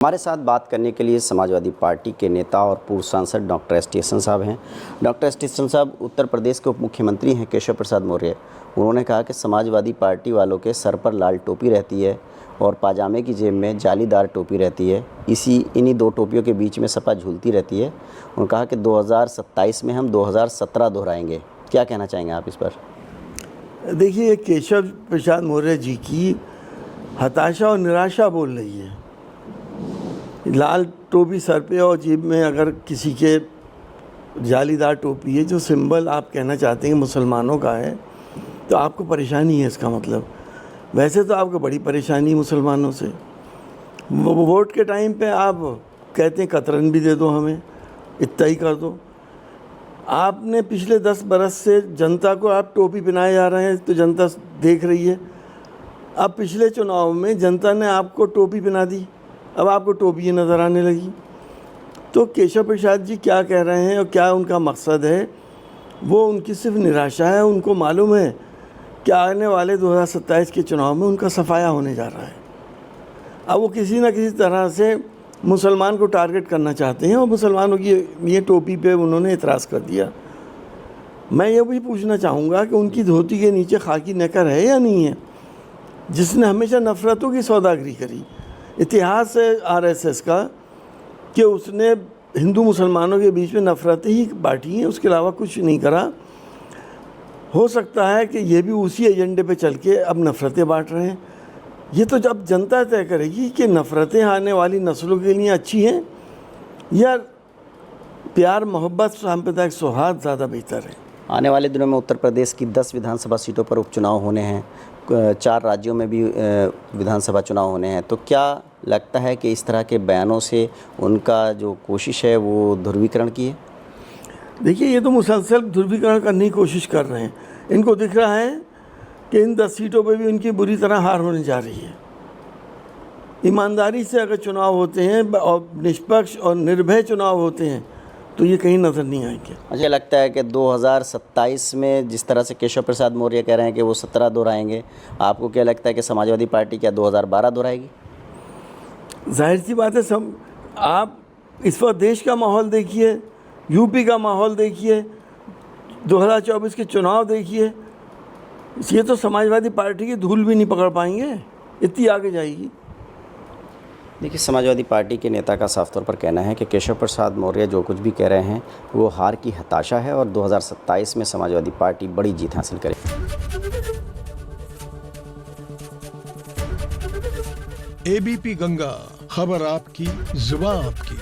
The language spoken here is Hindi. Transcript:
हमारे साथ बात करने के लिए समाजवादी पार्टी के नेता और पूर्व सांसद डॉक्टर एस टी स्टेशन साहब हैं। डॉक्टर एस टी स्टेशन साहब उत्तर प्रदेश के उप मुख्यमंत्री हैं केशव प्रसाद मौर्य। उन्होंने कहा कि समाजवादी पार्टी वालों के सर पर लाल टोपी रहती है और पाजामे की जेब में जालीदार टोपी रहती है। इन्हीं दो टोपियों के बीच में सपा झूलती रहती है। उन्होंने कहा कि 2027 में हम 2017 दोहराएंगे। क्या कहना चाहेंगे आप इस पर? देखिए, केशव प्रसाद मौर्य जी की हताशा और निराशा बोल रही है। लाल टोपी सर पे और जेब में अगर किसी के जालीदार टोपी है, जो सिंबल आप कहना चाहते हैं मुसलमानों का है, तो आपको परेशानी है। इसका मतलब वैसे तो आपको बड़ी परेशानी मुसलमानों से। वोट के टाइम पे आप कहते हैं कतरन भी दे दो, हमें इतना ही कर दो। आपने पिछले 10 बरस से जनता को आप टोपी पहनाए जा रहे हैं, तो जनता देख रही है। अब पिछले चुनाव में जनता ने आपको टोपी पहना दी, अब आपको टोपी नज़र आने लगी। तो केशव प्रसाद जी क्या कह रहे हैं और क्या उनका मकसद है, वो उनकी सिर्फ निराशा है। उनको मालूम है कि आने वाले 2027 के चुनाव में उनका सफाया होने जा रहा है। अब वो किसी न किसी तरह से मुसलमान को टारगेट करना चाहते हैं और मुसलमानों की ये टोपी पे उन्होंने इतराज़ कर दिया। मैं ये भी पूछना चाहूँगा कि उनकी धोती के नीचे खाकी नेकर है या नहीं है, जिसने हमेशा नफ़रतों की सौदागरी करी। इतिहास है आरएसएस का कि उसने हिंदू मुसलमानों के बीच में नफ़रतें ही बांटी हैं, उसके अलावा कुछ नहीं करा। हो सकता है कि ये भी उसी एजेंडे पे चल के अब नफ़रतें बांट रहे हैं। ये तो जब जनता तय करेगी कि नफ़रतें आने वाली नस्लों के लिए अच्छी हैं या प्यार मोहब्बत सांप्रदायिक सौहार्द ज़्यादा बेहतर है। आने वाले दिनों में उत्तर प्रदेश की 10 विधानसभा सीटों पर उपचुनाव होने हैं, 4 राज्यों में भी विधानसभा चुनाव होने हैं। तो क्या लगता है कि इस तरह के बयानों से उनका जो कोशिश है वो ध्रुवीकरण की है? देखिए, ये तो मुसलसल ध्रुवीकरण करने की कोशिश कर रहे हैं। इनको दिख रहा है कि इन 10 सीटों पे भी उनकी बुरी तरह हार होने जा रही है। ईमानदारी से अगर चुनाव होते हैं और निष्पक्ष और निर्भय चुनाव होते हैं तो ये कहीं नज़र नहीं आएंगे। मुझे लगता है कि 2027 में जिस तरह से केशव प्रसाद मौर्य कह रहे हैं कि वो 17 दोहराएंगे, आपको क्या लगता है कि समाजवादी पार्टी क्या 2012 दोहराएगी? जाहिर सी बात है। सब आप इस वक्त देश का माहौल देखिए, यूपी का माहौल देखिए, 2024 के चुनाव देखिए। ये तो समाजवादी पार्टी की धूल भी नहीं पकड़ पाएंगे, इतनी आगे जाएगी। देखिए, समाजवादी पार्टी के नेता का साफ तौर पर कहना है कि केशव प्रसाद मौर्य जो कुछ भी कह रहे हैं वो हार की हताशा है और 2027 में समाजवादी पार्टी बड़ी जीत हासिल करेगी। एबीपी गंगा, खबर आपकी, जुबान आपकी।